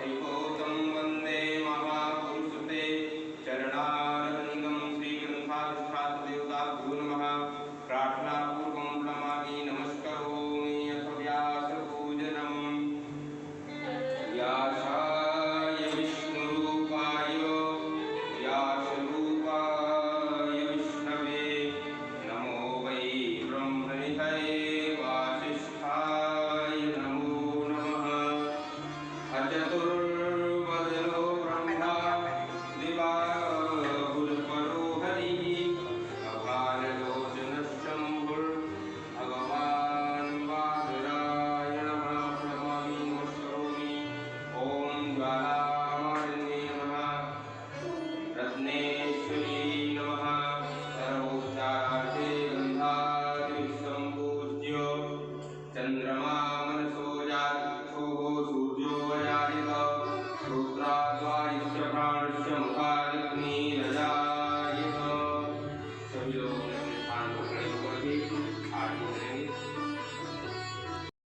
श्रीकोतं वन्दे महापुरुषते चरणारविन्दं श्रीग्रन्थाधिष्ठातु देवताभ्यो नमः। प्रार्थनापूर्वं प्रणमामि नमस्करोमि अथ व्यासपूजनम्। व्यासाय विष्णुरूपाय व्यासरूपाय विष्णवे नमो वै ब्रह्मनिधये वासिष्ठाय नमो नमः। अचतुर्